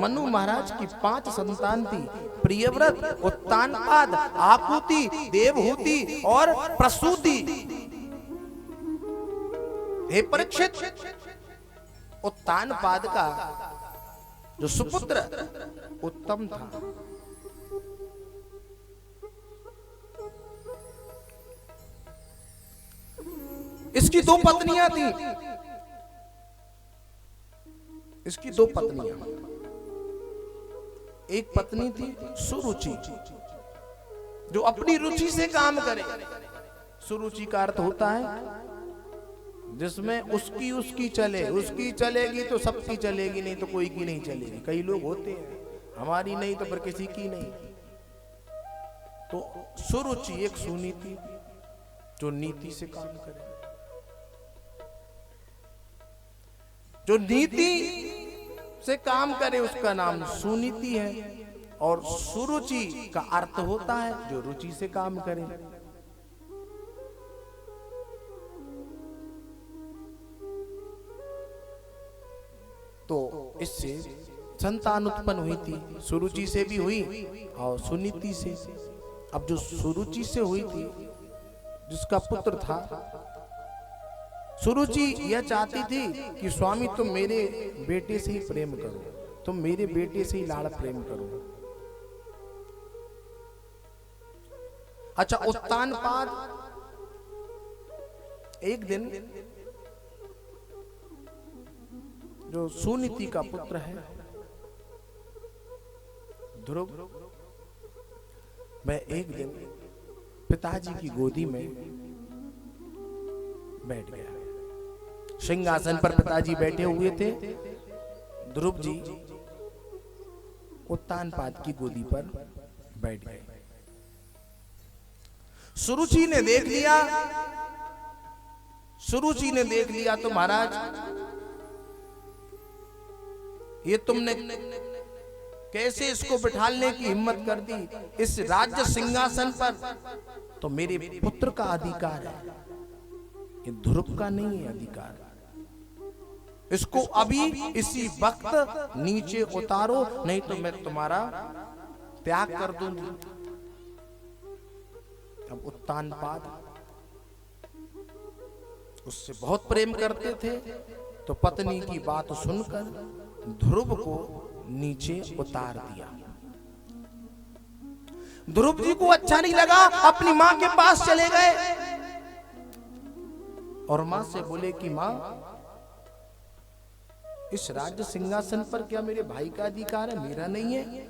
मनु महाराज की 5 संतान थी, प्रियव्रत, उत्तानपाद, आकुति, देवहूति और प्रसूति। हे परीक्षित, उत्तानपाद का जो सुपुत्र उत्तम था, इसकी 2 पत्नियां थी। इसकी 2 पत्नियां, एक पत्नी थी सुरुचि, जो अपनी रुचि से काम करे। सुरुचि का अर्थ होता है जिसमें उसकी चले, उसकी चलेगी तो सबकी चलेगी, नहीं तो कोई की नहीं चलेगी। कई लोग होते हैं हमारी नहीं तो फिर किसी की नहीं। तो सुरुचि एक सुनीति, जो नीति से काम करे, जो नीति से काम करे उसका नाम सुनीति है। और सुरुचि का अर्थ होता है जो रुचि से काम करे। तो इससे संतान उत्पन्न हुई थी, सुरुचि से भी हुई और सुनीति से। अब जो सुरुचि से हुई थी, जिसका पुत्र था, सुरुचि यह चाहती थी कि स्वामी तुम मेरे बेटे से ही प्रेम करो, तुम मेरे बेटे से ही लाड़ प्रेम करो। अच्छा, उत्तानपाद एक दिन, जो सुनीति का पुत्र है ध्रुव, वह एक दिन पिताजी की गोदी में बैठ गया। सिंहासन पर पिताजी बैठे हुए थे, ध्रुव जी उत्तानपाद की गोदी पर बैठ गए। सुरुचि ने देख लिया, सुरुचि ने देख लिया तो महाराज ये तुमने कैसे इसको बिठालने की हिम्मत कर दी इस राज्य सिंहासन पर? तो मेरे पुत्र का अधिकार है, ये ध्रुव का नहीं है अधिकार। इसको अभी इसी वक्त नीचे उतारो, नहीं तो मैं तुम्हारा त्याग कर दूंगी। अब उत्तानपाद उससे बहुत प्रेम करते थे, तो पत्नी की बात सुनकर ध्रुव को नीचे उतार दिया। ध्रुव जी को अच्छा नहीं लगा, अपनी मां के पास चले गए और मां से बोले कि मां, इस राज्य सिंहासन पर क्या मेरे भाई का अधिकार है, मेरा नहीं है?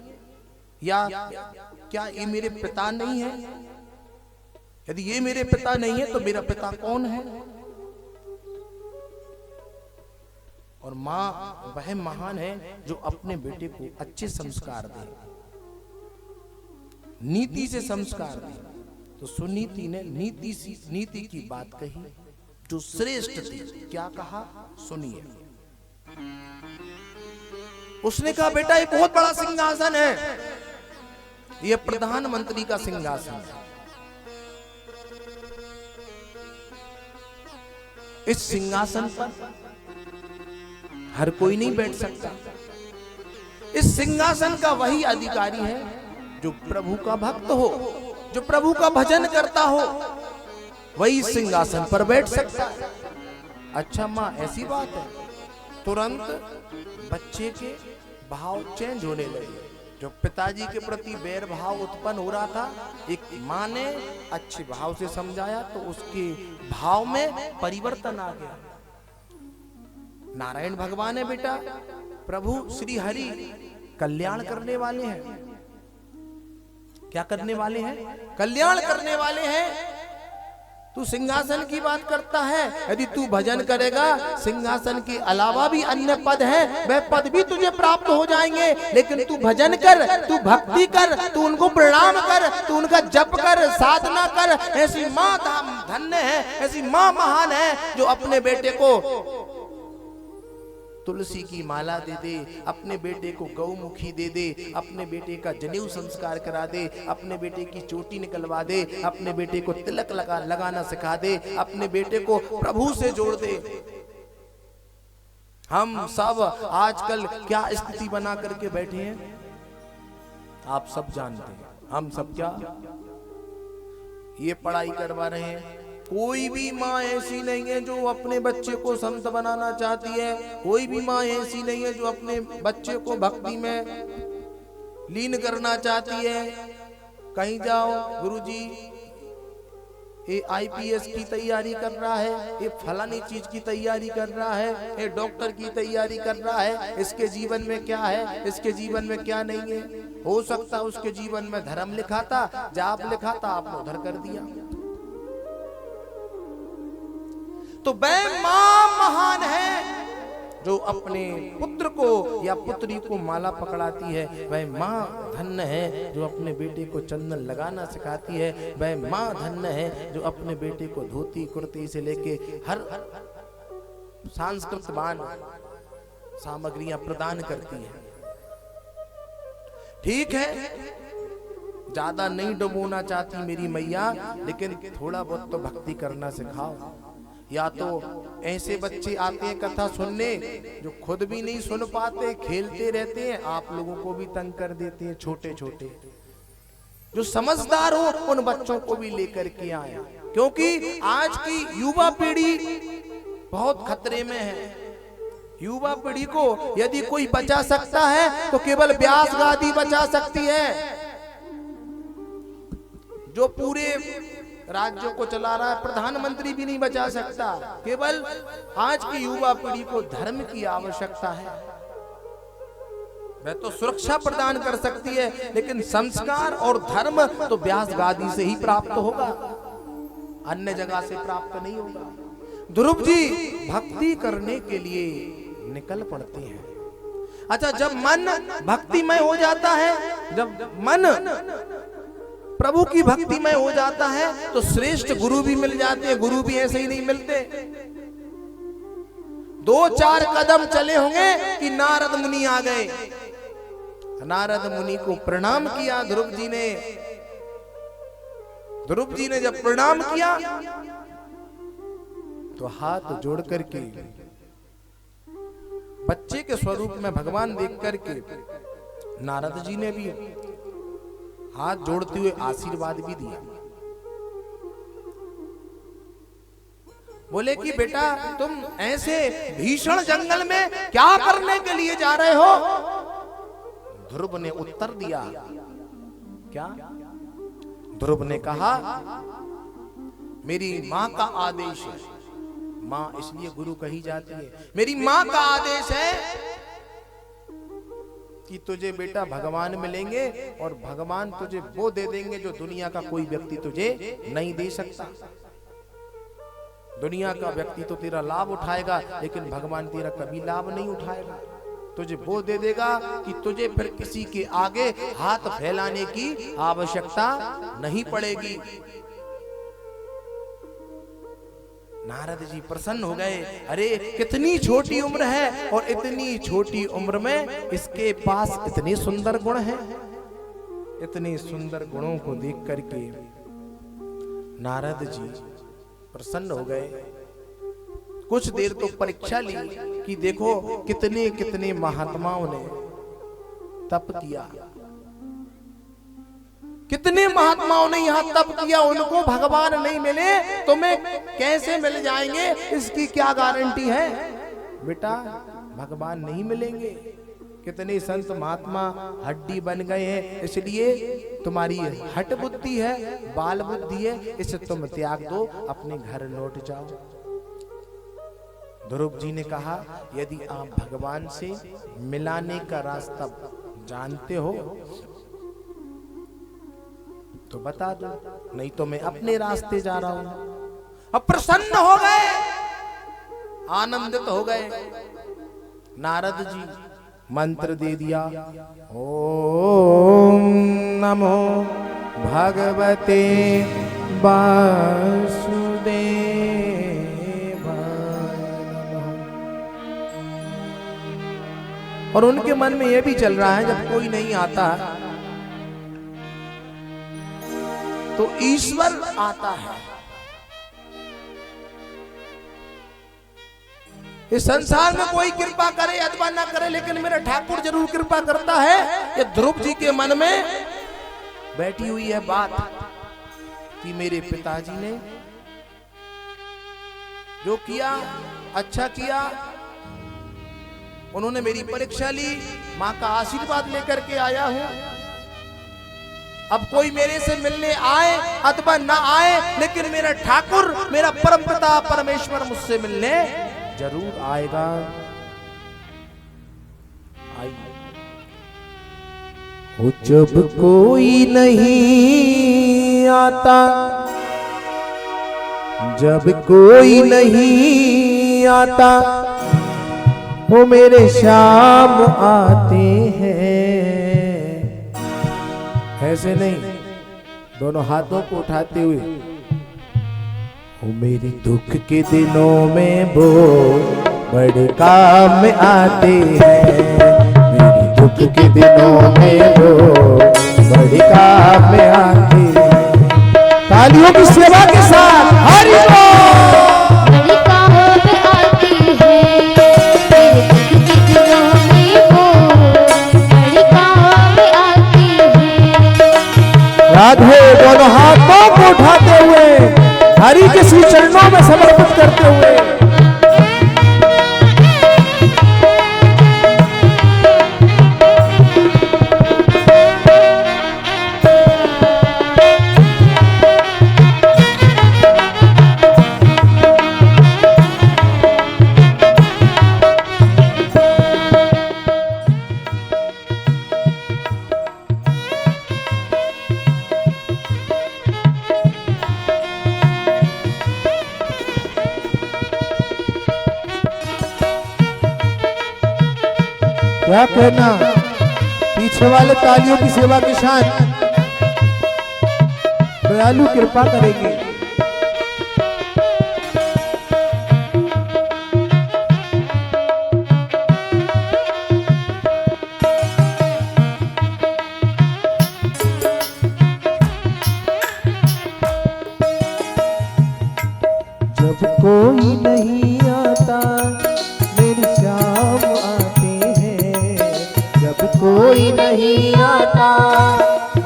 या क्या ये मेरे पिता नहीं है? यदि ये मेरे पिता नहीं है तो मेरा पिता कौन है? और मां वह महान है जो अपने बेटे को अच्छे संस्कार दे, नीति से संस्कार दे। तो सुनीति ने नीति की बात कही जो श्रेष्ठ थी। क्या कहा सुनिए। उसने कहा बेटा ये बहुत बड़ा सिंहासन है, ये प्रधानमंत्री का सिंहासन है। इस सिंहासन पर हर कोई नहीं बैठ सकता। इस सिंहासन का वही अधिकारी है जो प्रभु का भक्त हो, जो प्रभु का भजन करता हो, वही सिंहासन पर बैठ सकता है। अच्छा मां, ऐसी बात है? तुरंत बच्चे के भाव चेंज होने लगे। जो पिताजी के प्रति बैर भाव उत्पन्न हो रहा था, एक मां ने अच्छे भाव से समझाया तो उसके भाव में परिवर्तन आ गया। नारायण भगवान है बेटा, प्रभु श्री हरि कल्याण करने वाले हैं। क्या करने वाले हैं? कल्याण करने वाले हैं। तू सिंहासन की बात करता है, यदि तू भजन करेगा, सिंहासन के अलावा भी अन्य पद है, वह पद भी तुझे प्राप्त हो जाएंगे। लेकिन तू भजन कर, तू भक्ति कर, तू उनको प्रणाम कर, तू उनका जप कर, साधना कर। ऐसी मां धन्य है, ऐसी मां महान है जो अपने बेटे को तुलसी की माला दे दे, अपने बेटे को गौमुखी दे दे, अपने बेटे का जनेऊ संस्कार करा दे, अपने बेटे की चोटी निकलवा दे, अपने बेटे को तिलक लगाना सिखा दे, अपने बेटे को प्रभु से जोड़ दे। हम सब आजकल क्या स्थिति बना करके बैठे हैं, आप सब जानते हैं। हम सब क्या ये पढ़ाई करवा रहे हैं। कोई भी माँ ऐसी नहीं है जो अपने बच्चे को संत बनाना चाहती है। कोई भी माँ ऐसी नहीं है जो अपने बच्चे को भक्ति में लीन करना चाहती है। कहीं जाओ, गुरुजी ये IPS की तैयारी कर रहा है, ये फलानी चीज की तैयारी कर रहा है, ये डॉक्टर की तैयारी कर रहा है, इसके जीवन में क्या है, इसके जीवन में क्या नहीं है। हो सकता है उसके जीवन में धर्म लिखा था, जाप लिखा था, आपने उधर कर दिया। तो वह मां महान है जो अपने पुत्र को या पुत्री को माला पकड़ाती है। वह माँ धन्य है जो अपने बेटे को चंदन लगाना सिखाती है। वह माँ धन्य है जो अपने बेटे को धोती कुर्ती से लेके हर सांस्कृतिक सामग्रियां प्रदान करती है। ठीक है, ज्यादा नहीं डुबोना चाहती मेरी मैया, लेकिन थोड़ा बहुत तो भक्ति करना सिखाओ। या तो ऐसे बच्चे आते हैं कथा सुनने जो खुद भी नहीं सुन पाते, खेलते रहते हैं, आप लोगों को भी तंग कर देते हैं। छोटे छोटे जो समझदार हो उन बच्चों को भी लेकर के आए, क्योंकि आज की युवा पीढ़ी बहुत खतरे में है। युवा पीढ़ी को यदि कोई बचा सकता है तो केवल व्यास गादी बचा सकती है। जो पूरे राज्यों को चला रहा है, प्रधानमंत्री भी नहीं बचा सकता। केवल आज की युवा पीढ़ी को धर्म की आवश्यकता है। वह तो सुरक्षा प्रदान कर सकती है, लेकिन संस्कार और धर्म तो व्यास गादी से ही प्राप्त होगा, अन्य जगह से प्राप्त नहीं होगा। ध्रुव जी भक्ति करने के लिए निकल पड़ते हैं। अच्छा, जब मन भक्तिमय हो जाता है, जब मन प्रभु की भक्ति में हो जाता है तो श्रेष्ठ गुरु भी मिल जाते हैं। गुरु भी ऐसे ही नहीं मिलते। 2-4 कदम चले होंगे कि नारद मुनि आ गए। नारद मुनि को प्रणाम किया ध्रुव जी ने। ध्रुव जी ने जब प्रणाम किया तो हाथ जोड़ करके बच्चे के स्वरूप में भगवान देख करके नारद जी ने भी हाथ जोड़ते हुए आशीर्वाद भी दिया। बोले कि बेटा तुम ऐसे भीषण जंगल में क्या करने के लिए जा रहे हो? ध्रुव ने उत्तर दिया, क्या? ध्रुव ने कहा मेरी माँ का आदेश है। माँ इसलिए गुरु कही जाती है। मेरी माँ का आदेश है कि तुझे बेटा भगवान मिलेंगे और भगवान तुझे वो दे देंगे जो दुनिया का कोई व्यक्ति तुझे नहीं दे सकता। दुनिया का व्यक्ति तो तेरा लाभ उठाएगा, लेकिन भगवान तेरा कभी लाभ नहीं उठाएगा। तुझे वो दे देगा कि तुझे फिर किसी के आगे हाथ फैलाने की आवश्यकता नहीं पड़ेगी। नारद जी प्रसन्न हो गए। अरे कितनी छोटी उम्र है और इतनी छोटी उम्र में इसके पास इतने सुंदर गुण हैं। इतने सुंदर गुणों को देख करके नारद जी प्रसन्न हो गए। कुछ देर तो परीक्षा ली कि देखो कितने कितने महात्माओं ने तप किया, कितने महात्माओं ने यहाँ तप किया, उनको भगवान नहीं मिले, तुम्हें कैसे मिल जाएंगे? इसकी क्या गारंटी है? बेटा भगवान नहीं मिलेंगे। कितने संत महात्मा हड्डी बन गए हैं, इसलिए तुम्हारी हट बुद्धि है, बाल बुद्धि है, इसे तुम त्याग दो, अपने घर लौट जाओ। ध्रुव जी ने कहा यदि आप भगवान से मिलाने का रास्ता जानते हो तो बता दो, नहीं तो मैं अपने रास्ते जा रहा हूं। अब प्रसन्न हो गए, आनंदित हो गए। नारद जी मंत्र दे दिया, ओम नमो भगवते वासुदेवाय नमः। और उनके मन में यह भी चल रहा है जब कोई नहीं आता तो ईश्वर आता है। इस संसार में कोई कृपा करे अथवा ना करे, लेकिन मेरा ठाकुर जरूर कृपा करता है। ये ध्रुव जी के मन में बैठी हुई है बात कि मेरे पिताजी ने जो किया अच्छा किया, उन्होंने मेरी परीक्षा ली, मां का आशीर्वाद लेकर के आया हूं। अब कोई मेरे से मिलने आए अथवा ना आए, लेकिन मेरा ठाकुर, मेरा परमपिता परमेश्वर मुझसे मिलने जरूर आएगा। वो जब कोई नहीं आता, जब कोई नहीं आता, वो मेरे श्याम आते हैं। ऐसे नहीं, दोनों हाथों को उठाते हुए, वो मेरे दुख के दिनों में वो बड़े काम में आते हैं। मेरे दुख के दिनों में वो बड़े काम में आते हैं। तालियों की सेवा के साथ हरि बड़ी काम में आती है। मेरे दुख के दिनों में वो बड़ी काम में आती है। राधे दोनों हाथों को उठाते हुए हरि के श्री चरणों में समर्पित करते हुए, क्या कहना, पीछे वाले तालियों की सेवा के शान दयालु कृपा करेंगे। जब कोई नहीं आता मेरे श्याम आते हैं, जब कोई नहीं आता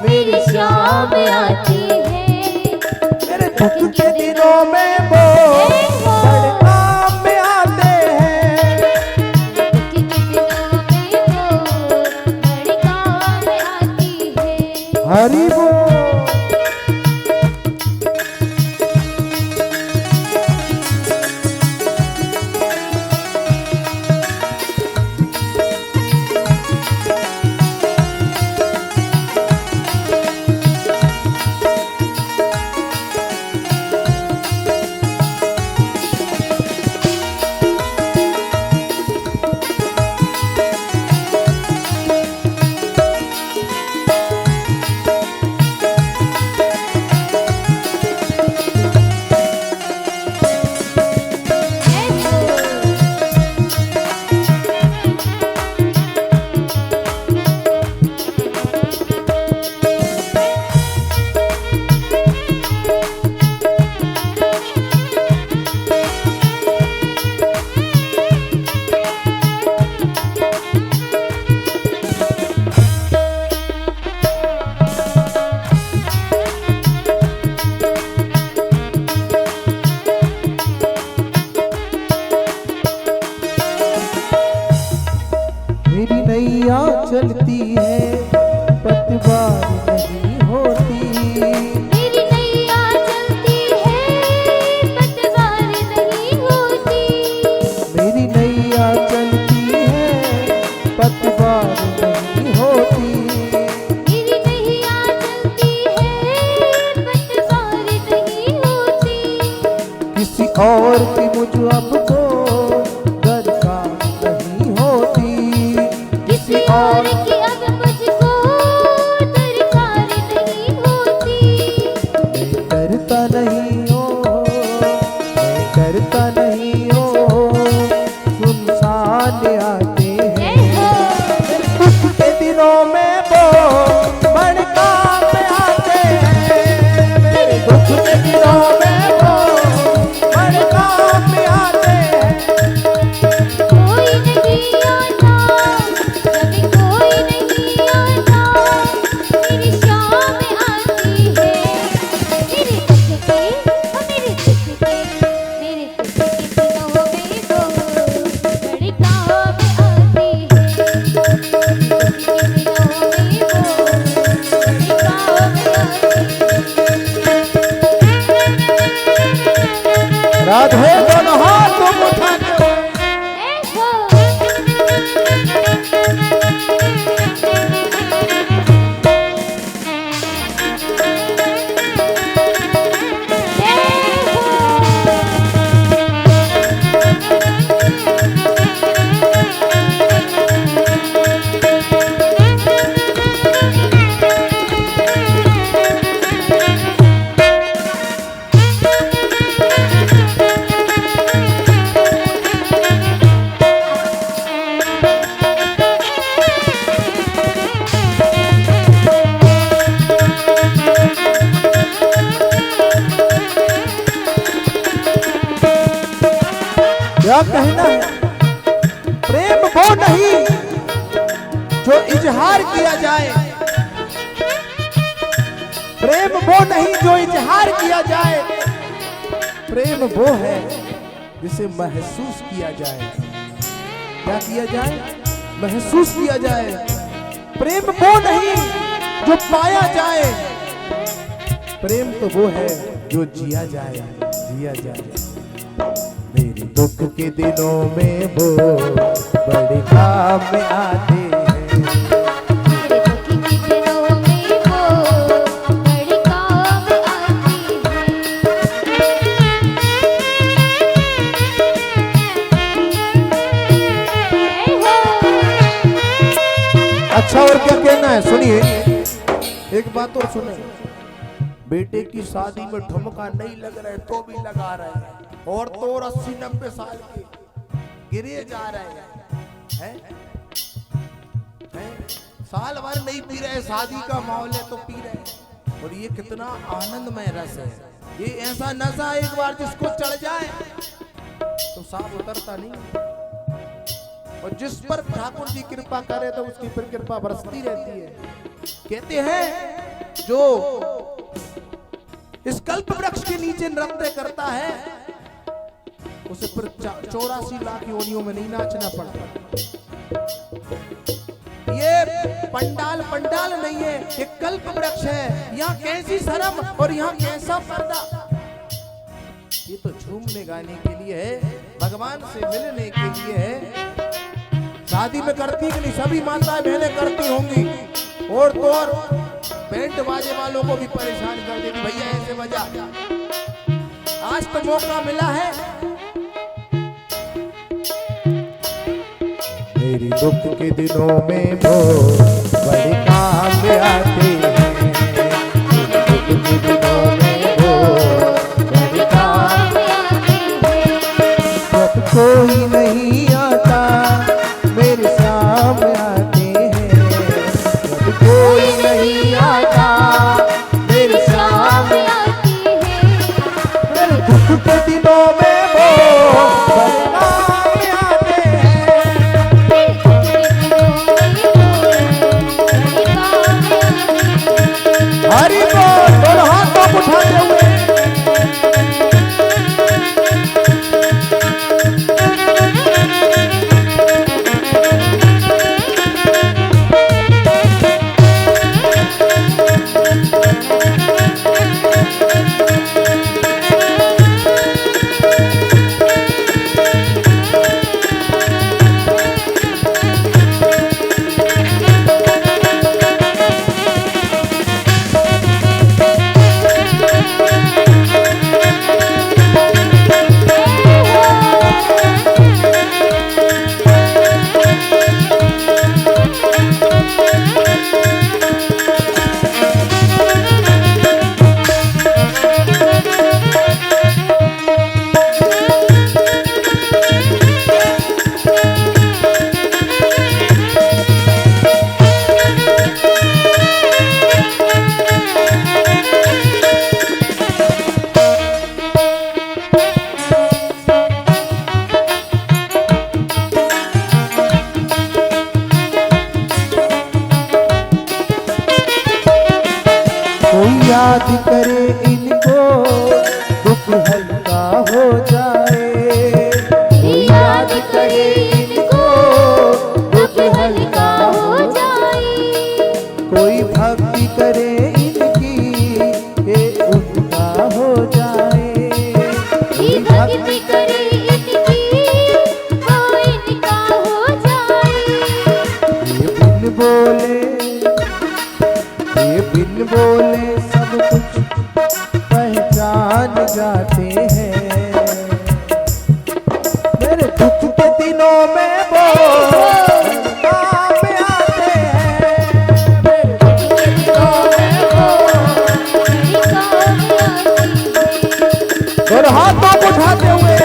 मेरे श्याम आते हैं। मेरे दुख के दिनों में वो बड़े काम में आते हैं। दुख के दिनों में वो बड़ी काम में आती है। हरि बोल। क्या कहना है? प्रेम वो नहीं जो इजहार किया जाए, प्रेम वो नहीं जो इजहार किया जाए, प्रेम वो है जिसे महसूस किया जाए। क्या किया जाए? महसूस किया जाए। प्रेम वो नहीं जो पाया जाए, प्रेम तो वो है जो जिया जाए, जिया जाए। मेरे दुख के दिनों में वो बड़े काम में आते हैं। मेरे दुख के दिनों में वो बड़े काम आती है। अच्छा और क्या कहना है? सुनिए एक बात और सुने। बेटे की शादी में ठुमका नहीं लग रहे तो भी लगा रहे हैं, और तो और 80-90 साल के गिरे जा रहे हैं, साल भर नहीं पी रहे, शादी का माहौल है तो पी रहे। और ये कितना आनंदमय रस है। ये ऐसा नशा एक बार जिसको चढ़ जाए तो साफ उतरता नहीं, और जिस पर ठाकुर जी कृपा करे तो उसकी फिर कृपा बरसती रहती है। कहते हैं जो इस कल्प वृक्ष के नीचे नृत्य करता है उसे फिर 84 लाख योनियों में नहीं नाचना पड़ता। ये पंडाल नहीं है, ये कल्प वृक्ष है। यहाँ कैसी शर्म और यहाँ कैसा पर्दा। ये तो झूमने गाने के लिए है, भगवान से मिलने के लिए है। शादी में करती कि नहीं? सभी माताएं बहनें करती होंगी, और तो और बैंड बाजे वालों को भी परेशान कर देती, भैया ऐसे बजा। आज तो मौका मिला है। मेरी दुख के दिनों में वो बड़े काम में आते हैं। मेरी दुख के दिनों में वो बड़े काम में आते हैं। जब कोई नहीं आता मेरे सामने आते हैं, जब कोई नहीं आता मेरे सामने आते हैं। मेरे दुख के दिनों में वो बड़े काम में आते हैं। हरि बोल, दोनों हाथों को उठाते हुए याद करे इनको दुख हल्का हो जाए। याद करे इनको दुख हल्का हो जाए। कोई भक्ति करे इनकी ये उनका हो जाए। कोई भक्ति करे इनकी वो इनका हो जाए। ये बिन बोले सब कुछ पहचान जाते हैं। मेरे दुख के दिनों में वो काम में आते हैं। मेरे दुख के दिनों में वो काम आती है। और हाथों को उठाते हुए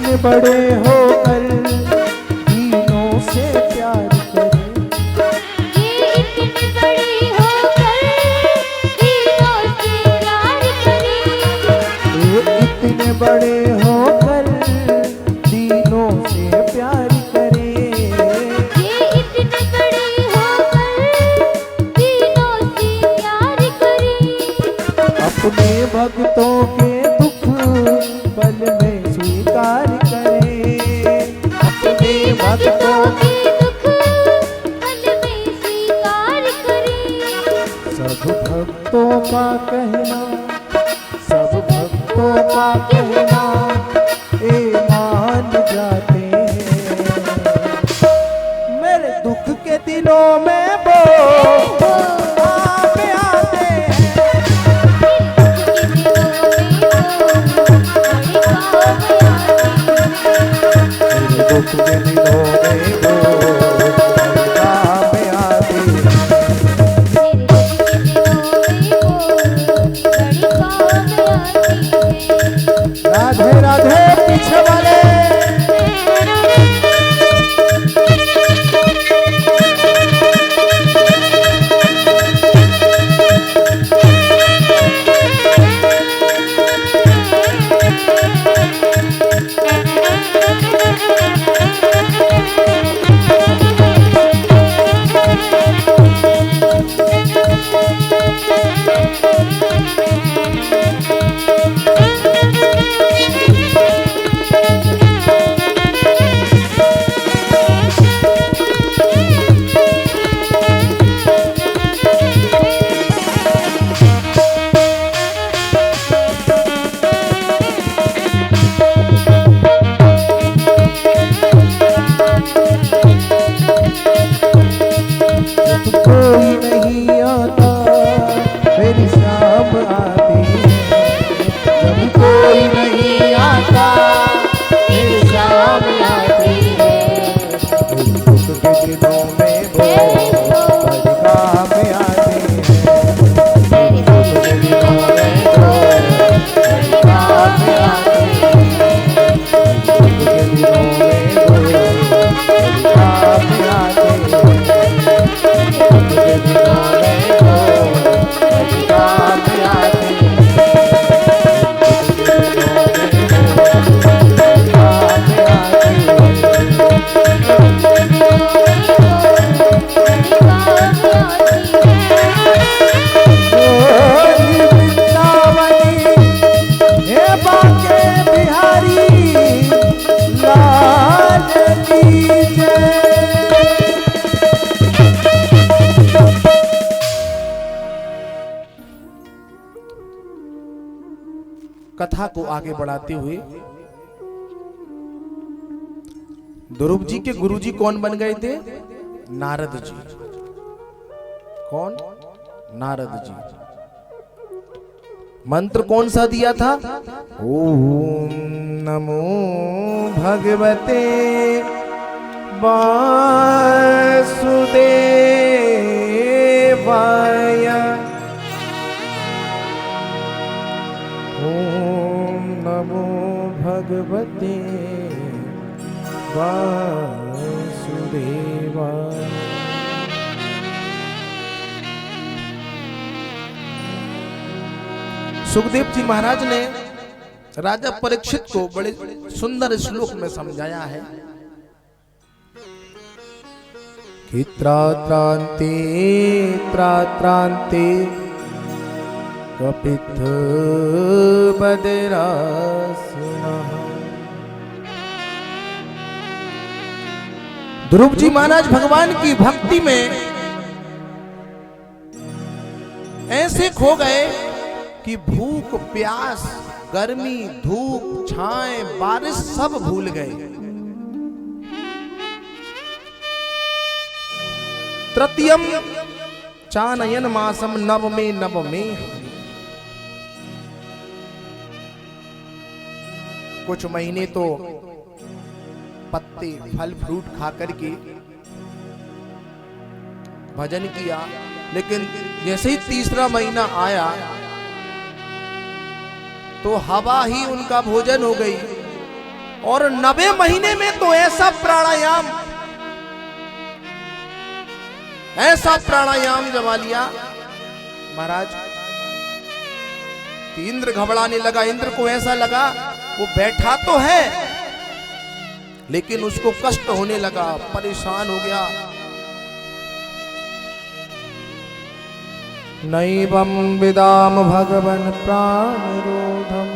इतने बड़े होकर दीनों से प्यार करें, ये इतने बड़े होकर दीनों से प्यार करें, ये इतने बड़े होकर दीनों से प्यार करें, ये इतने बड़े होकर दीनों से प्यार करें। अपने भक्तों के दुख पल में स्वीकार करें, अपने भक्तों के दुख पल में स्वीकार करें। सब भक्तों का कहना, सब भक्तों का कहना ए मान जाते हैं, मेरे दुख के दिनों में वो आप आते हैं, मेरे दुख के दिनों में वो आप आते हैं। राधे राधे पीछे वाले कोई नहीं आता मेरी शाम आती है, जब कोई नहीं आता मेरी शाम आती है, मेरे दुख के दिनों में वो बड़ी काम आते हैं, मेरे दुख के दिनों में वो बड़ी काम आते हैं, मेरे दुख के दिनों में वो बड़ी काम आते हैं। कथा को आगे बढ़ाते हुए ध्रुव जी के गुरुजी कौन बन गए थे? नारद जी। कौन? नारद जी। मंत्र कौन सा दिया था? ओम नमो भगवते वासुदेवाय, ओम नमो भगवते वासुदेवाय। सुखदेव जी महाराज ने राजा परीक्षित को बड़े सुंदर श्लोक में समझाया है कि त्रात्रांते त्रात्रांते कपित बदरासनः। ध्रुव जी महाराज भगवान की भक्ति में ऐसे खो गए कि भूख प्यास गर्मी धूप छाए बारिश सब भूल गए। तृतीयम चानयन मासम नवमे नवमे। कुछ महीने तो पत्ते फल फ्रूट खा करके भजन किया, लेकिन जैसे ही तीसरा महीना आया तो हवा ही उनका भोजन हो गई। और 90 महीने में तो ऐसा प्राणायाम जमा लिया महाराज कि इंद्र घबराने लगा। इंद्र को ऐसा लगा वो बैठा तो है लेकिन उसको कष्ट होने लगा, परेशान हो गया। नैवं विदाम भगवन् प्राणरोधम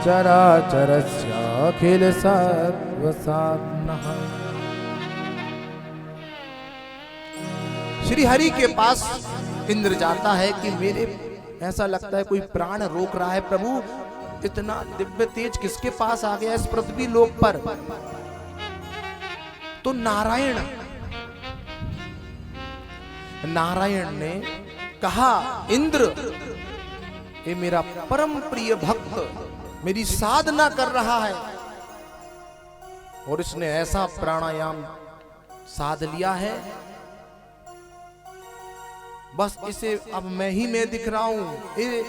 चराचरस्य अखिल सर्वसात्मनः। श्री हरि के पास इंद्र जाता है कि मेरे ऐसा लगता है कोई प्राण रोक रहा है। प्रभु इतना दिव्य तेज किसके पास आ गया इस पृथ्वी लोक पर? तो नारायण ने कहा इंद्र ये मेरा परम प्रिय भक्त मेरी साधना कर रहा है और इसने ऐसा प्राणायाम साध लिया है, बस इसे अब मैं दिख रहा हूं। ये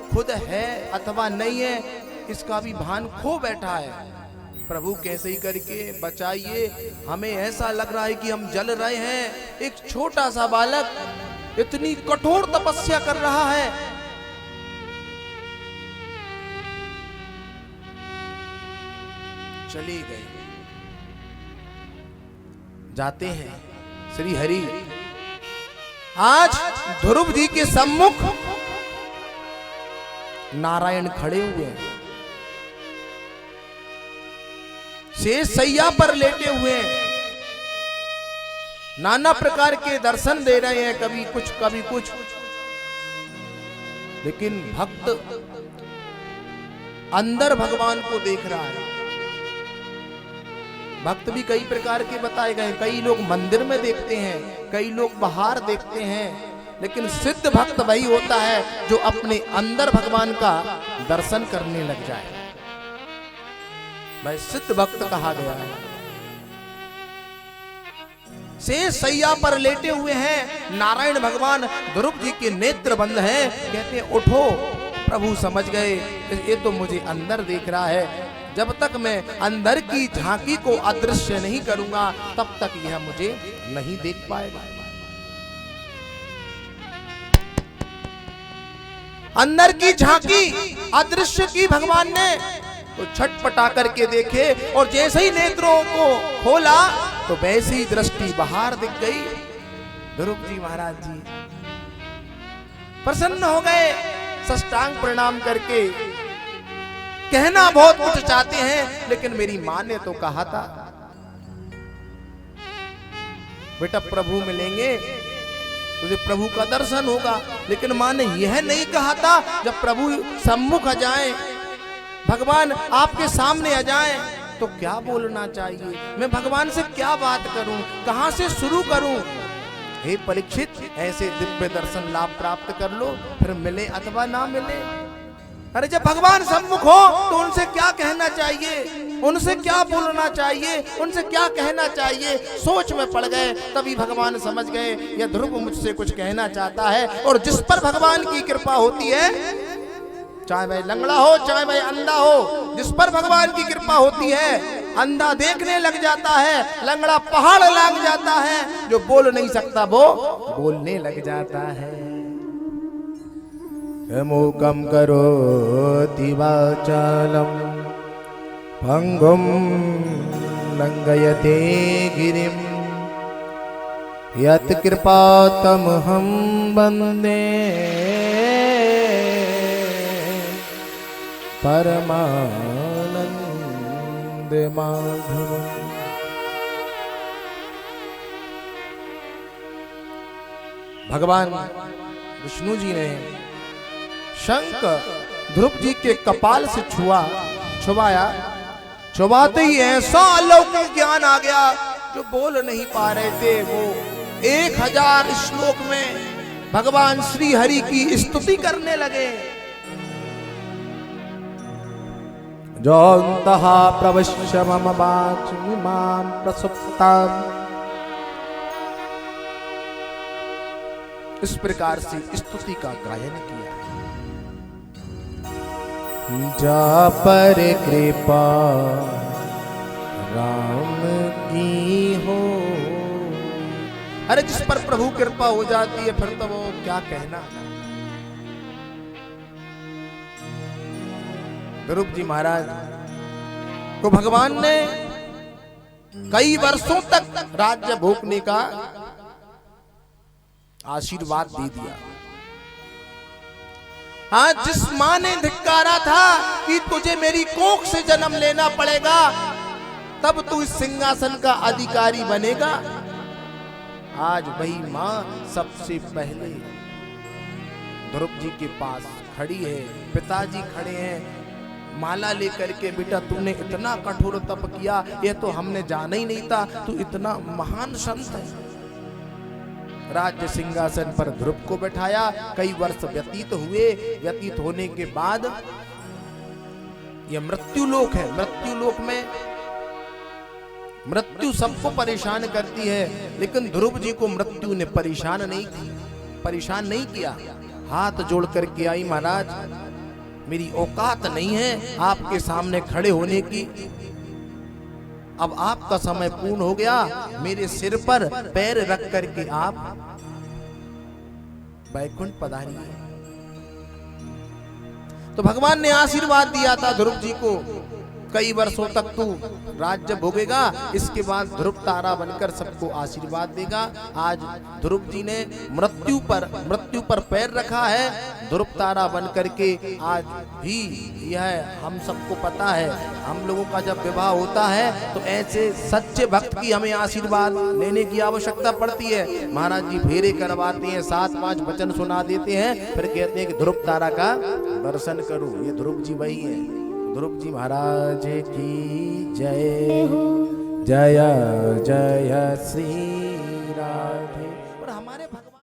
खुद है अथवा नहीं है इसका भी भान खो बैठा है। प्रभु कैसे ही करके बचाइए, हमें ऐसा लग रहा है कि हम जल रहे हैं। एक छोटा सा बालक इतनी कठोर तपस्या कर रहा है। चली गई। जाते हैं श्री हरि आज ध्रुव जी के सम्मुख नारायण खड़े हुए हैं, शेष सैया पर लेटे हुए हैं, नाना प्रकार के दर्शन दे रहे हैं, कभी कुछ, लेकिन भक्त अंदर भगवान को देख रहा है। भक्त भी कई प्रकार के बताए गए, कई लोग मंदिर में देखते हैं, कई लोग बाहर देखते हैं, लेकिन सिद्ध भक्त वही होता है जो अपने अंदर भगवान का दर्शन करने लग जाए। वह सिद्ध भक्त कहा गया है। शेष सैया पर लेटे हुए हैं नारायण भगवान, ध्रुव जी के नेत्र बंद हैं। कहते हैं उठो। प्रभु समझ गए ये तो मुझे अंदर देख रहा है, जब तक मैं अंदर की झांकी को अदृश्य नहीं करूंगा तब तक यह मुझे नहीं देख पाएगा। अंदर की झांकी अदृश्य की भगवान ने तो छटपटा करके देखे और जैसे ही नेत्रों को खोला तो वैसी ही दृष्टि बाहर दिख गई। ध्रुव जी महाराज जी प्रसन्न हो गए, साष्टांग प्रणाम करके कहना बहुत कुछ चाहते हैं, लेकिन मेरी मां ने तो कहा था बेटा प्रभु मिलेंगे, तुझे प्रभु का दर्शन होगा। लेकिन मां ने यह नहीं कहा था जब प्रभु सम्मुख आ जाए, भगवान आपके सामने आ जाए तो क्या बोलना चाहिए, मैं भगवान से क्या बात करूं, कहां से शुरू करूं। हे परीक्षित, ऐसे दिव्य दर्शन लाभ प्राप्त कर लो, फिर मिले अथवा ना मिले। अरे जब भगवान सम्मुख हो तो उनसे क्या कहना चाहिए, उनसे क्या बोलना चाहिए, उनसे क्या कहना चाहिए। सोच में पड़ गए, तभी भगवान समझ गए यह ध्रुव मुझसे कुछ कहना चाहता है। और जिस पर भगवान की कृपा होती है, चाहे वह लंगड़ा हो चाहे वह अंधा हो, जिस पर भगवान की कृपा होती है, अंधा देखने लग जाता है, लंगड़ा पहाड़ लग जाता है, जो बोल नहीं सकता वो बोलने लग जाता है। मूकं करोति वाचालं भंगुं लंघयते गिरिं यत् कृपातमहं वन्दे परमानंद माधवम्। भगवान विष्णु जी ने शंख ध्रुव जी के कपाल से छुआया, छुआते ही ऐसा अलौकिक ज्ञान आ गया जो बोल नहीं पा रहे थे। वो 1000 श्लोक में भगवान श्री हरि की स्तुति करने लगे। जोऽन्तः प्रविश्य मम वाचमिमां प्रसुप्ताम्, इस प्रकार से स्तुति का गायन किया। जा पर कृपा राम की हो। अरे जिस पर प्रभु कृपा हो जाती है फिर तो वो क्या कहना। ध्रुव जी महाराज को भगवान ने कई वर्षों तक राज्य भोगने का आशीर्वाद दे दिया। हाँ, जिस मां ने धिक्कारा था कि तुझे मेरी कोख से जन्म लेना पड़ेगा तब तू इस सिंहासन का अधिकारी बनेगा, आज वही मां सबसे पहले ध्रुव जी के पास खड़ी है। पिताजी खड़े हैं माला लेकर के, बेटा तूने इतना कठोर तप किया, ये तो हमने जाना ही नहीं था, तू इतना महान संत है। राज्य सिंहासन पर ध्रुव को बैठाया। कई वर्ष व्यतीत हुए। व्यतीत होने के बाद यह मृत्यु लोक है। मृत्यु लोक में मृत्यु सबको परेशान करती है, लेकिन ध्रुव जी को मृत्यु ने परेशान नहीं किया। हाथ जोड़ करके आई, महाराज मेरी औकात नहीं है आपके सामने खड़े होने की, अब आपका समय पूर्ण हो गया, मेरे सिर पर पैर रख करके आप वैकुंठ पधारिए। तो भगवान ने आशीर्वाद दिया था ध्रुव जी को, कई वर्षों तक तू राज्य भोगेगा, इसके बाद ध्रुव तारा बनकर सबको आशीर्वाद देगा। आज ध्रुव जी ने मृत्यु पर पैर रखा है, ध्रुव तारा बनकर के। आज भी यह हम सबको पता है, हम लोगों का जब विवाह होता है तो ऐसे सच्चे भक्त की हमें आशीर्वाद लेने की आवश्यकता पड़ती है। महाराज जी फेरे करवाते हैं, 7-5 वचन सुना देते हैं, फिर कहते हैं कि ध्रुव तारा का दर्शन करो। ये ध्रुव जी वही है। ध्रुव जी महाराज की जय। जय जय श्री